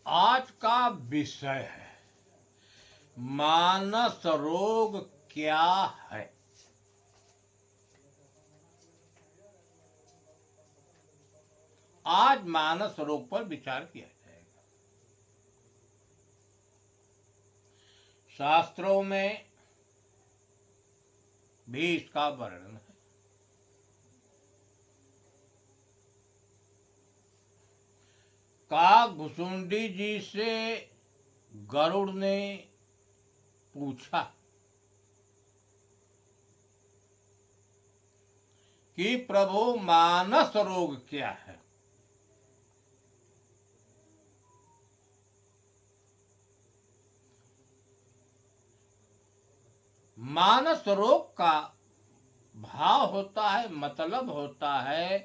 आज का विषय है मानस रोग क्या है। आज मानस रोग पर विचार किया जाएगा। शास्त्रों में भी इसका वर्णन है। काकभुसुंडी जी से गरुड़ ने पूछा कि प्रभु मानस रोग क्या है। मानस रोग का भाव होता है, मतलब होता है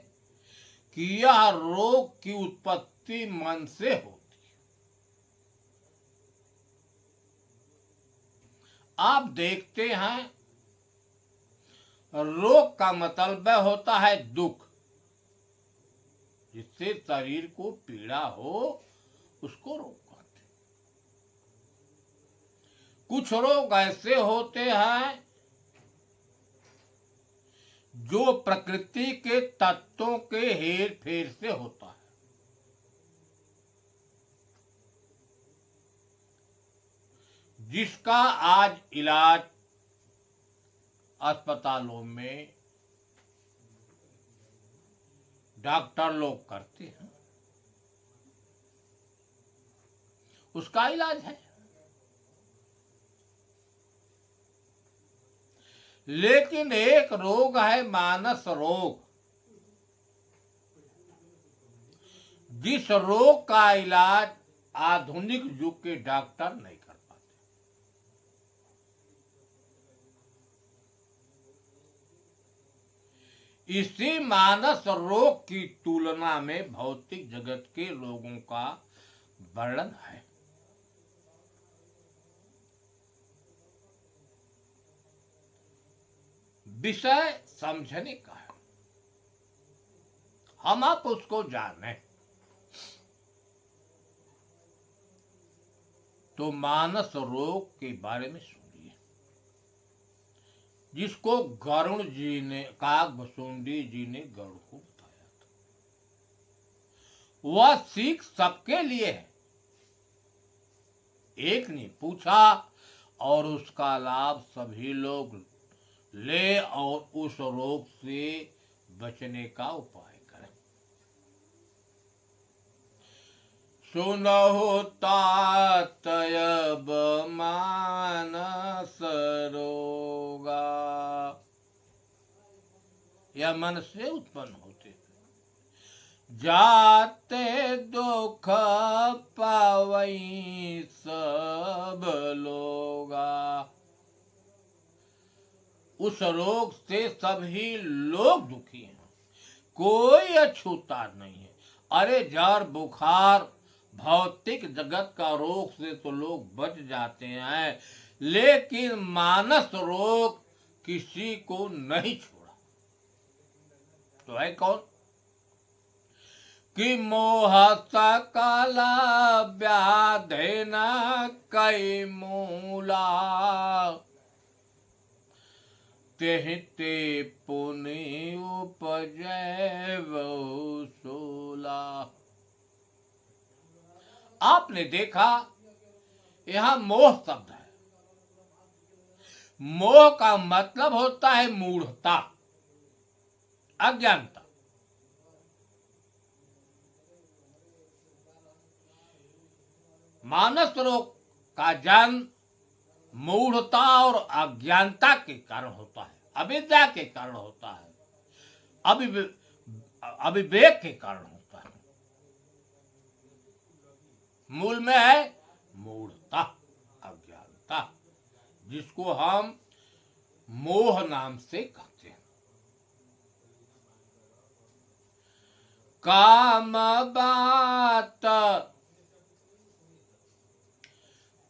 कि यह रोग की उत्पत्ति मन से होती है। आप देखते हैं रोग का मतलब होता है दुख, जिससे शरीर को पीड़ा हो उसको रोग कहते हैं। कुछ रोग ऐसे होते हैं जो प्रकृति के तत्वों के हेर फेर से होता है। जिसका आज इलाज अस्पतालों में डॉक्टर लोग करते हैं, उसका इलाज है। लेकिन एक रोग है मानस रोग, जिस रोग का इलाज आधुनिक युग के डॉक्टर नहीं कर पाते। इसी मानस रोग की तुलना में भौतिक जगत के रोगों का वर्णन है। विषय समझने का है, हम आप उसको जाने। तो मानस रोग के बारे में सुनिए, जिसको गरुड़ जी ने, काकभुसुंडी जी ने गरुड़ को बताया था। वह सीख सबके लिए है। एक ने पूछा और उसका लाभ सभी लोग ले और उस रोग से बचने का उपाय करें। सुनहु तात अब मानस रोगा, यह मन से उत्पन्न होते हैं। जाते दुख पावई सब लोगा, उस रोग से सभी लोग दुखी हैं, कोई अछूता नहीं है। अरे जड़ बुखार भौतिक जगत का रोग से तो लोग बच जाते हैं, लेकिन मानस रोग किसी को नहीं छोड़ा। तो है कौन? कि मोह सकल व्याधि न कई मूला, तेहिते पुनि उपजै वसूला। आपने देखा यहां मोह शब्द है। मोह का मतलब होता है मूढ़ता, अज्ञानता। मानस रोग का जन्म मूढ़ता और अज्ञानता के कारण होता है, अविद्या के कारण होता है, अविवेक के कारण होता है। मूल में है मूढ़ता, अज्ञानता, जिसको हम मोह नाम से कहते हैं। काम बात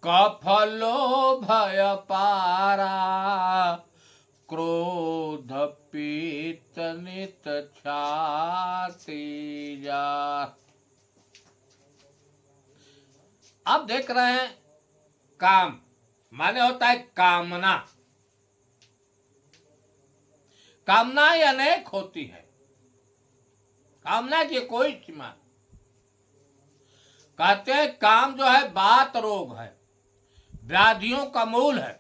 कफलो भय पारा, क्रोध पीत नित छाती जा। अब देख रहे हैं, काम माने होता है कामना। कामनाएं अनेक होती है, कामना की कोई सीमा। कहते हैं काम जो है बात रोग है, व्याधियों का मूल है।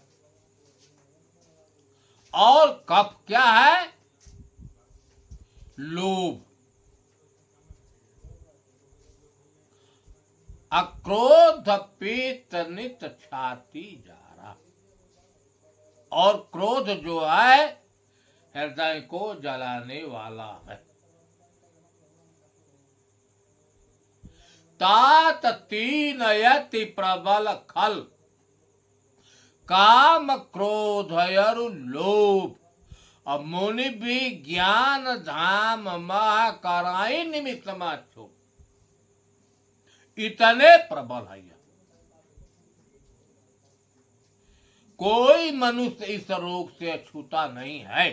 और कफ क्या है? लोभ। अक्रोध पीत नित छाती जारा। और क्रोध जो है हृदय को जलाने वाला है। तात तीन यति प्रबल खल, काम क्रोध अरु लोभ। अब मुनि भी ज्ञान धाम मह कराई निमित्त माछो, इतने प्रबल है। कोई मनुष्य इस रोग से अछूता नहीं है,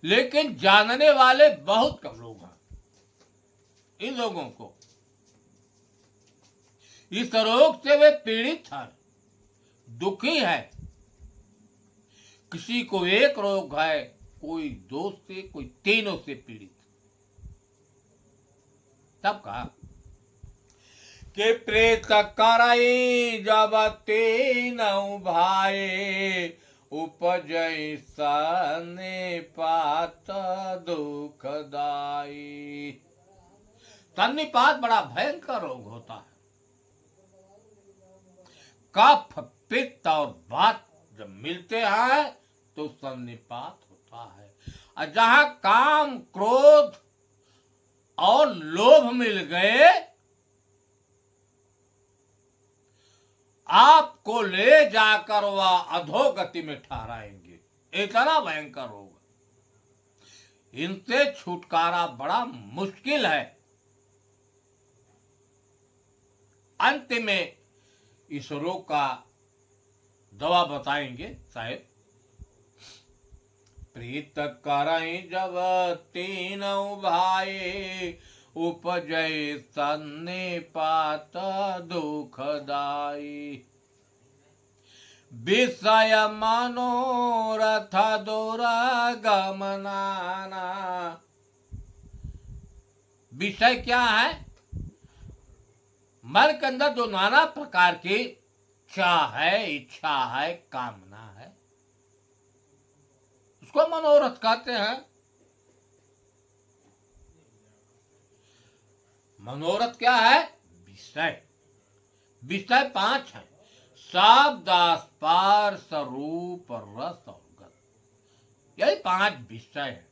लेकिन जानने वाले बहुत कम लोग हैं। इन लोगों को इस रोग से वे पीड़ित हैं, दुखी है। किसी को एक रोग है, कोई दो से, कोई तीनों से पीड़ित। तब कहा कि प्रेत करई जब तीनों भाई, उपजय सने पात दुखदाई। सन्निपात बड़ा भयंकर रोग होता है। कफ पित्त और वात जब मिलते हैं तो सन्निपात होता है। और जहां काम क्रोध और लोभ मिल गए, आपको ले जाकर वह अधोगति में ठहराएंगे। इतना भयंकर रोग, इनसे छुटकारा बड़ा मुश्किल है। अंत में इस रोग का दवा बताएंगे साहेब। प्रीत करई जब तीनों भाई, उपजय सन्निपात दुखदाई। विषय मनोरथ दुरागमनाना। विषय क्या है? मन के अंदर जो नाना प्रकार की चाह है, इच्छा है, कामना है, उसको मनोरथ कहते हैं। मनोरथ क्या है? विषय। विषय 5 है: शब्द, स्पर्श, रूप, रस और गंध। यही 5 विषय है।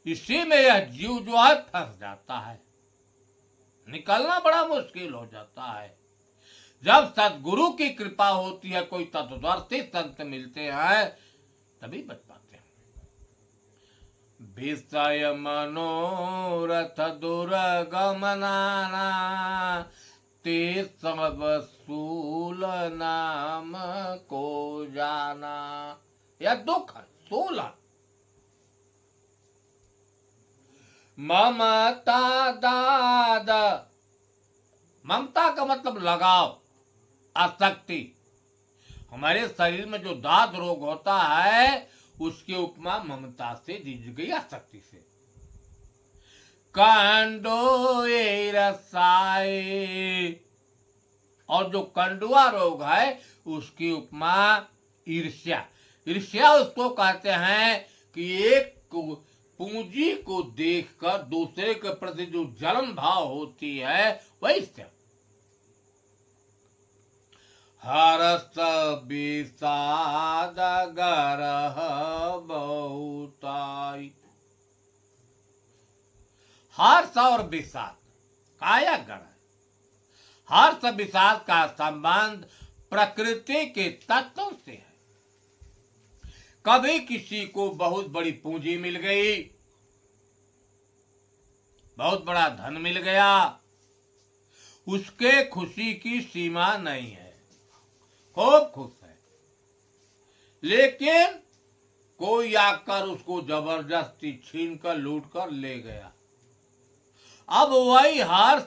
इसी में यह जीव जो है फंस जाता है, निकलना बड़ा मुश्किल हो जाता है। जब सदगुरु की कृपा होती है, कोई तत्वदर्शी संत मिलते हैं, तभी बच पाते हैं। विषय मनोरथ दुर्गमनाना, ते सब सूल नाम को जाना। यह दुख है, सूल है। ममता दाद, ममता का मतलब लगाव, आसक्ति। हमारे शरीर में जो दाद रोग होता है, उसकी उपमा ममता से दी गई, आसक्ति से। कंडो रसाए, और जो कंडुआ रोग है उसकी उपमा ईर्ष्या। ईर्ष्या उसको कहते हैं कि एक पूंजी को देखकर दूसरे के प्रति जो जलन भाव होती है, वही ईर्ष्या। हर्ष विषाद गरह बहुताई। हर्ष और विषाद काया गण है। हर्ष विषाद का संबंध प्रकृति के तत्वों से है। कभी किसी को बहुत बड़ी पूंजी मिल गई, बहुत बड़ा धन मिल गया, उसके खुशी की सीमा नहीं है, खूब खुश है। लेकिन कोई आकर उसको जबरदस्ती छीन कर लूट कर ले गया। अब वही हर्ष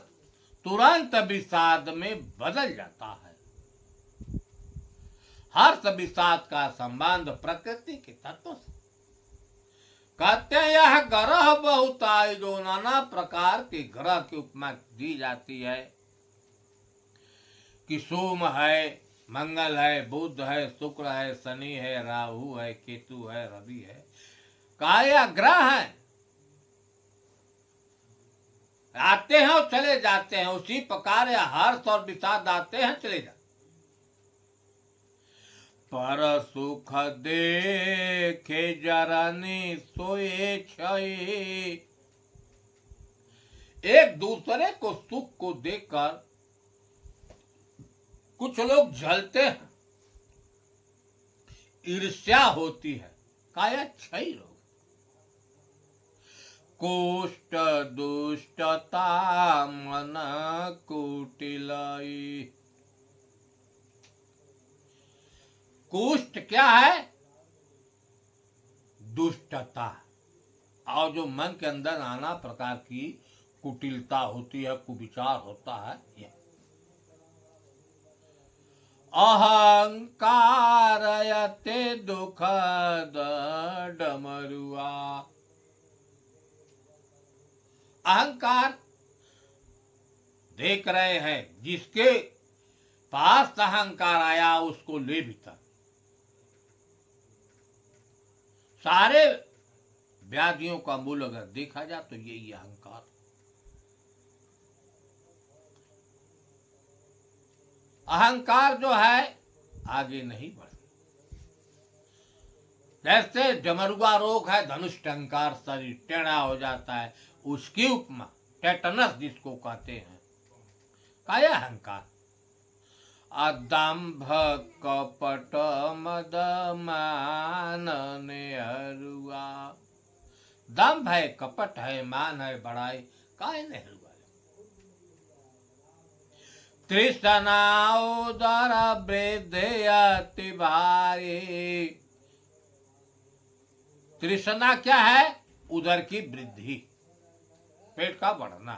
तुरंत विषाद में बदल जाता है। हर्ष विषाद का संबंध प्रकृति के तत्व से। कहते हैं यह ग्रह बहुत आए, जो नाना प्रकार के ग्रह की उपमा दी जाती है कि सोम है, मंगल है, बुध है, शुक्र है, शनि है, राहु है, केतु है, रवि है। कहा यह ग्रह है, आते हैं और चले जाते हैं। उसी प्रकार हर्ष और विषाद आते हैं, चले जाते। पर सुख देखे जरनी सोए छई। एक दूसरे को सुख को देखकर कुछ लोग जलते हैं, ईर्ष्या होती है। काया क्षय रोग, कुष्ठ दुष्टता मन कुटिलाई। कुष्ठ क्या है? दुष्टता, और जो मन के अंदर नाना प्रकार की कुटिलता होती है, कुविचार होता है। यह अहंकारयते दुखद डमरुआ। अहंकार देख रहे हैं, जिसके पास अहंकार आया उसको ले भीतर। सारे व्याधियों का मूल अगर देखा जाए तो यही अहंकार। अहंकार जो है आगे नहीं बढ़। जैसे डमरुआ रोग है, धनुष टंकार, शरीर टेढ़ा हो जाता है, उसकी उपमा टेटनस जिसको कहते हैं, काया अहंकार। अदम्भ कपट मद मान नेहरुआ। दम्भ है, कपट है, मान है, बड़ाई, काय नेहरुआ। तृष्णा उदर वृद्धि अति भारी। तृष्णा क्या है? उदर की वृद्धि, पेट का बढ़ना।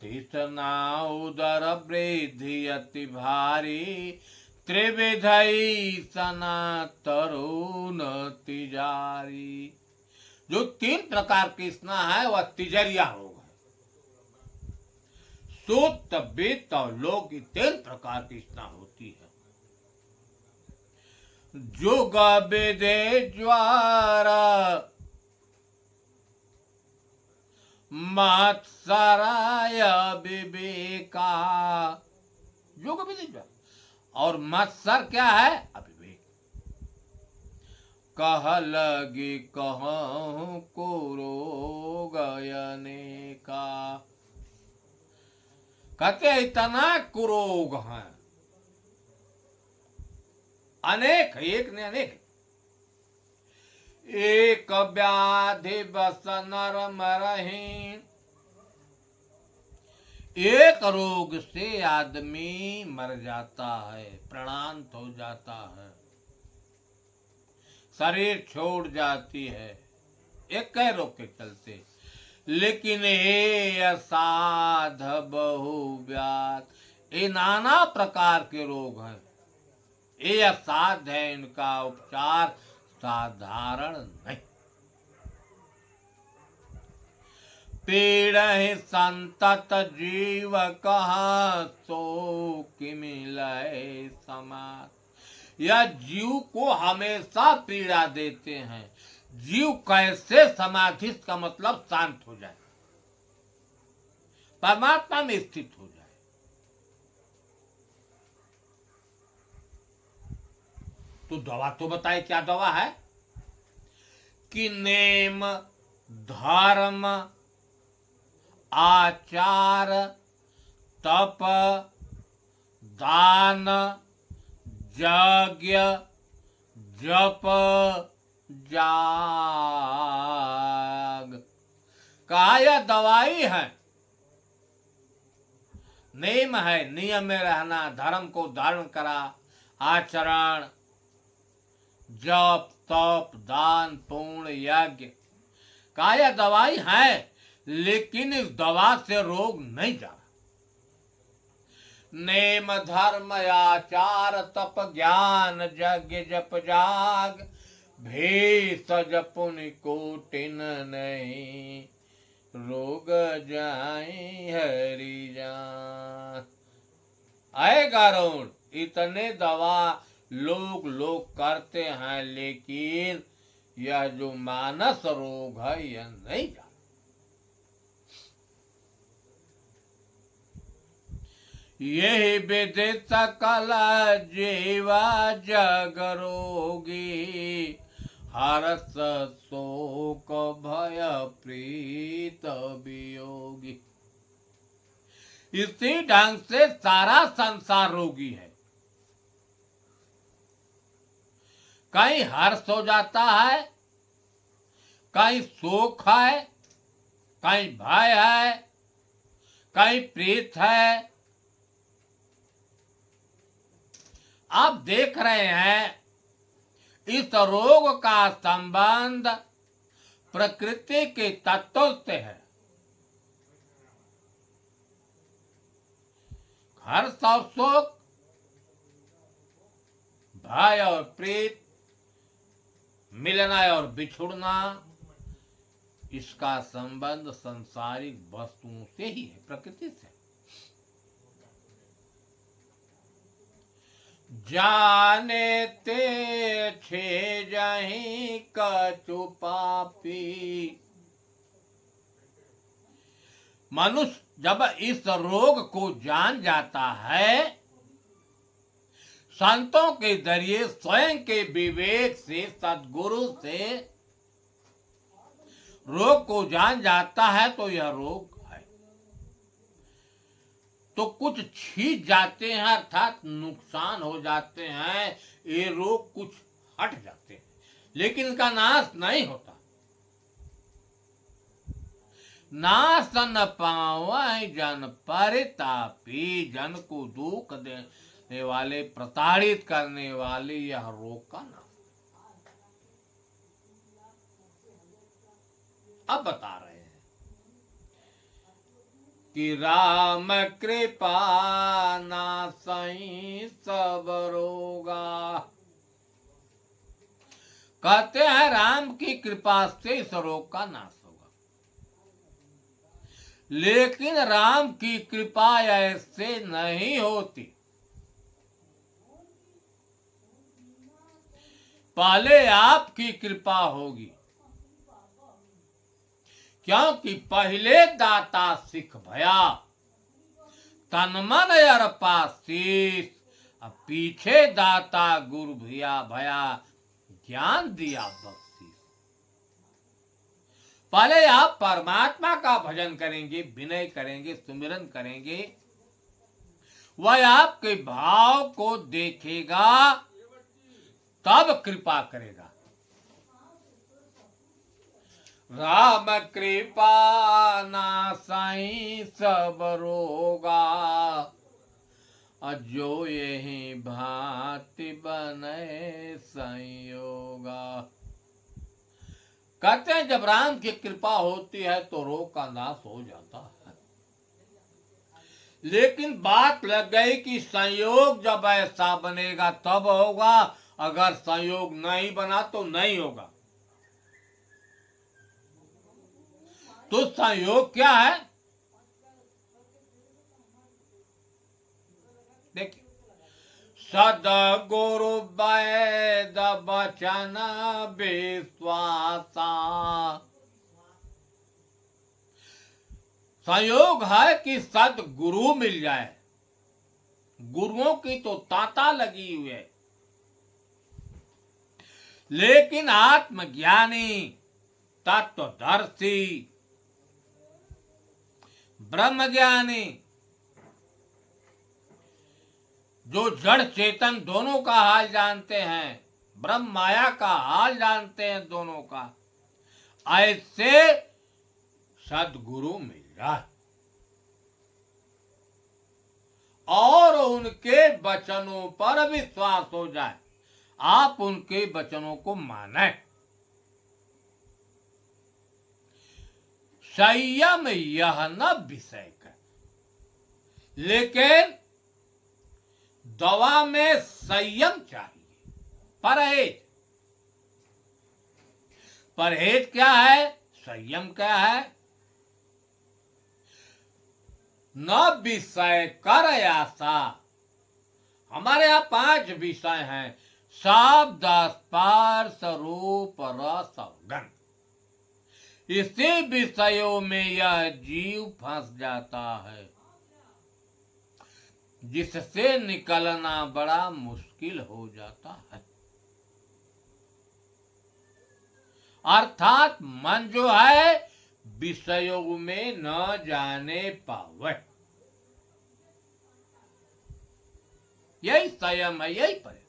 तृष्णा उदर वृद्धि अति भारी, त्रिविधई सना तरुण तिजारी। जो 3 प्रकार की तृष्णा है वह तिजरिया रोग है। सुत, वित्त और लोक की 3 प्रकार की तृष्णा होती है। जुग विदे ज्वार मत्सराय विवेका। जुग विदे ज्वार, और मत्सर क्या है? अविवेक। कह लगी कहूं को रोग अनेका। कहते इतना कुरोग है, अनेक, एक ने अनेक। एक व्याधि बस नर मरही। एक रोग से आदमी मर जाता है, प्राणांत हो जाता है, शरीर छोड़ जाती है, एक रोग के चलते। लेकिन हे असाध बहुव्याध, ये नाना प्रकार के रोग हैं, ये असाध्य है, इनका उपचार साधारण नहीं। पीड़ संतत जीव कहा सो कि मिले समाज। यह जीव को हमेशा पीड़ा देते हैं। जीव कैसे समाधिस्थ का मतलब शांत हो जाए, परमात्मा में स्थित हो जाए। तो दवा तो बताए, क्या दवा है? कि नेम, धर्म, आचार, तप, दान, यज्ञ, जप, जाग। कहा यह दवाई है, नेम है, नियम में रहना, धर्म को धारण करा, आचरण, जप, तप, दान, पुण्य, यज्ञ। कहा यह दवाई है। लेकिन इस दवा से रोग नहीं जा रहा। नेम धर्म आचार तप ज्ञान यज्ञ जप जाग, भेषज पुनि कोटिन नहीं, रोग जाए हरि जान। आए गारुण, इतने दवा लोग करते हैं, लेकिन यह जो मानस रोग है यह नहीं जा। यही विधि सकल जीवा जग रोगी, हरस शोक भय प्रीत वियोगी। इसी ढंग से सारा संसार रोगी है। कहीं हर्ष हो जाता है, कहीं शोक है, कहीं भय है, कहीं प्रीत है। आप देख रहे हैं इस रोग का संबंध प्रकृति के तत्वों से है। हर्ष और शोक, भय और प्रीत, मिलना और बिछुड़ना, इसका संबंध सांसारिक वस्तुओं से ही है, प्रकृति से। जाने ते छे जहीं कछु पापी। मनुष्य जब इस रोग को जान जाता है, संतों के जरिए स्वयं के विवेक से, सद्गुरु से रोग को जान जाता है, तो यह रोग है। तो कुछ छींच जाते हैं, अर्थात नुकसान हो जाते हैं, ये रोग कुछ हट जाते हैं, लेकिन इनका नाश नहीं होता। नाश न पावै जन परितापी, जन को दुख देने वाले, प्रताड़ित करने वाले यह रोग का नाश। अब बता रहे हैं कि राम कृपा नासई सब रोगा। कहते हैं राम की कृपा से इस रोग का नाश होगा, लेकिन राम की कृपा ऐसे नहीं होती। पहले आपकी कृपा होगी, क्योंकि पहले दाता सिख भया, तन मन अर्पा शीश, अब पीछे दाता गुरु भैया भया, ज्ञान दिया बख्शीश। पहले आप परमात्मा का भजन करेंगे, विनय करेंगे, सुमिरन करेंगे, वह आपके भाव को देखेगा, तब कृपा करेगा। राम कृपा नासई सब रोगा, जो यही भांति बने संयोगा। कहते हैं जब राम की कृपा होती है तो रोग का नाश हो जाता है, लेकिन बात लग गई कि संयोग जब ऐसा बनेगा तब होगा, अगर संयोग नहीं बना तो नहीं होगा। तो संयोग क्या है? देखिए, सदगुरु वैद बचन विश्वासा। संयोग है कि सदगुरु मिल जाए। गुरुओं की तो तांता लगी हुई है, लेकिन आत्मज्ञानी, तत्वदर्शी, ब्रह्मज्ञानी, जो जड़ चेतन दोनों का हाल जानते हैं, ब्रह्म माया का हाल जानते हैं दोनों का, ऐसे सदगुरु मिल जाए और उनके वचनों पर विश्वास हो जाए, आप उनके वचनों को माने। संयम यह न विषय कर, लेकिन दवा में संयम चाहिए। परहेज, परहेज क्या है, संयम क्या है। न विषय कर आशा, हमारे यहाँ 5 विषय हैं। शब्द, स्पर्श, रूप, रस और गंध। इसी विषयों में यह जीव फंस जाता है, जिससे निकलना बड़ा मुश्किल हो जाता है। अर्थात मन जो है विषयों में न जाने पावे, यही संयम है, यही पर।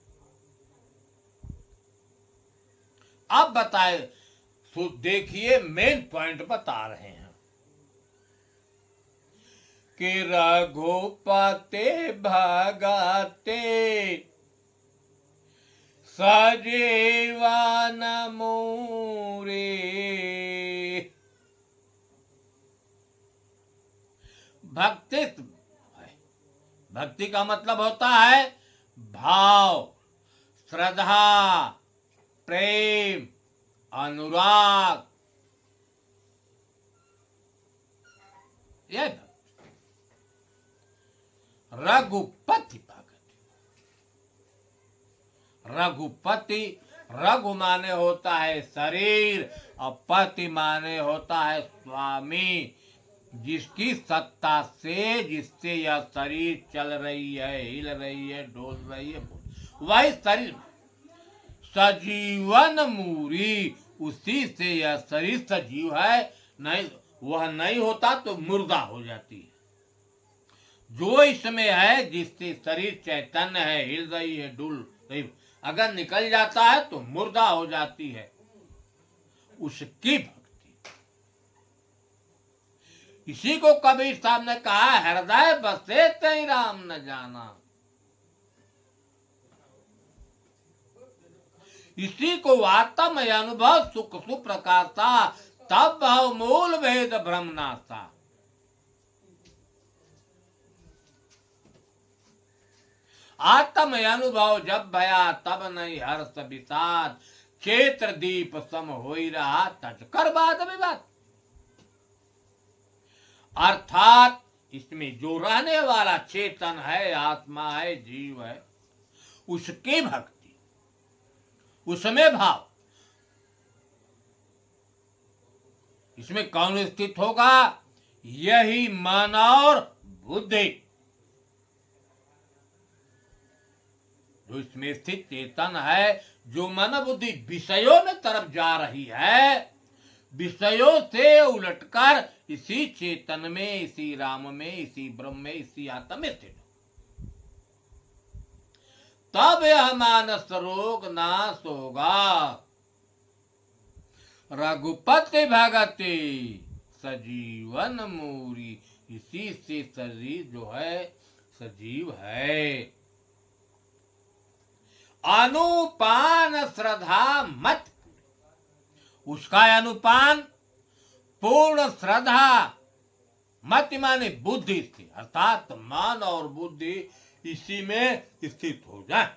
अब बताए, तो देखिए मेन पॉइंट बता रहे हैं कि रघुपते भगते सजीवन मूरे। भक्ति, भक्ति का मतलब होता है भाव, श्रद्धा, प्रेम, अनुराग, यह रघुपति भगत। रघुपति, रघु माने होता है शरीर और पति माने होता है स्वामी, जिसकी सत्ता से, जिससे यह शरीर चल रही है, हिल रही है, डोल रही है, वही शरीर। सजीवन मूरी, उसी से यह शरीर सजीव है। नहीं, वह नहीं होता तो मुर्दा हो जाती है। जो इसमें है, जिससे शरीर चैतन्य है, हिल रही है, डुल रही, अगर निकल जाता है तो मुर्दा हो जाती है, उसकी भक्ति। इसी को कबीर साहब ने कहा, हृदय बसे तई राम न जाना। इसी को आत्म अनुभव सुख सुप्रकाशा, तब भाव मूल भेद भ्रम नासा। आत्म अनुभव जब भया तब नहीं हर्ष विषाद, क्षेत्र दीप सम हो रहा तज कर बात विवाद। अर्थात इसमें जो रहने वाला चेतन है, आत्मा है, जीव है, उसकी भक्ति, उसमें भाव। इसमें कौन स्थित होगा, यही मन और बुद्धि। जो इसमें स्थित चेतन है, जो मन बुद्धि विषयों में तरफ जा रही है, विषयों से उलटकर इसी चेतन में, इसी राम में, इसी ब्रह्म में, इसी आत्मा में स्थित, तब यह मानस रोग नाश होगा। रघुपति भगति सजीवन मूरी, इसी से शरीर जो है सजीव है। अनुपान श्रद्धा मत, उसका अनुपान पूर्ण श्रद्धा, मत माने बुद्धि से, अर्थात मन और बुद्धि इसी में स्थित हो जाए।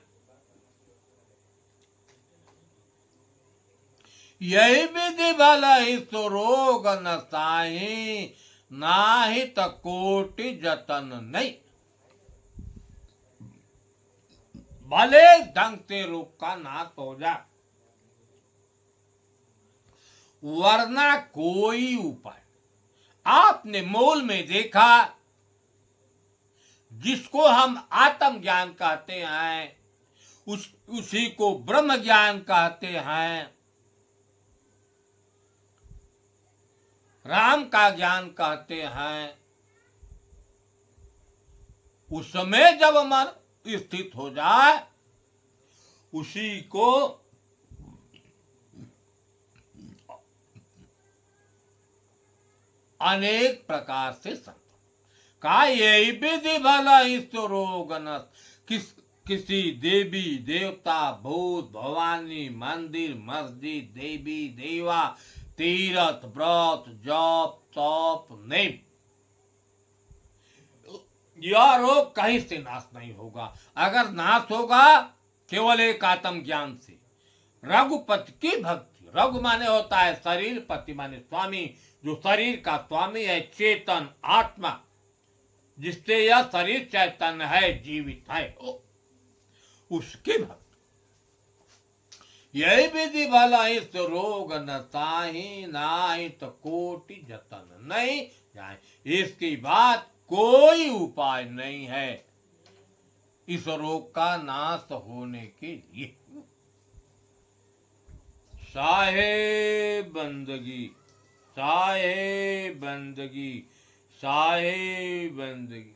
यही विधि भला ही सो रोग न साही, नाही त कोटि जतन नहीं। भले ढंग से रोग का नाश हो जाए, वरना कोई उपाय। आपने मूल में देखा, जिसको हम आत्म ज्ञान कहते हैं, उसी को ब्रह्म ज्ञान कहते हैं, राम का ज्ञान कहते हैं। उसमें जब मन स्थित हो जाए, उसी को अनेक प्रकार से का यही विधि भला रोग न, किसी देवी देवता, भूत भवानी, मंदिर मस्जिद, देवी देवा, तीर्थ व्रत जप stop नहीं, यह रोग कहीं से नाश नहीं होगा। अगर नाश होगा केवल एक आत्म ज्ञान से। रघुपति की भक्ति, रघु माने होता है शरीर, पति माने स्वामी, जो शरीर का स्वामी है, चेतन आत्मा, जिससे यह शरीर चैतन्य है, जीवित है, उसकी भक्ति। यही विधि भला इस रोग न ताहि, नाही तो कोटि जतन नहीं जाए। इसकी बात कोई उपाय नहीं है इस रोग का नाश होने के लिए। साहे बंदगी, साहे बंदगी, साहे बंदगी।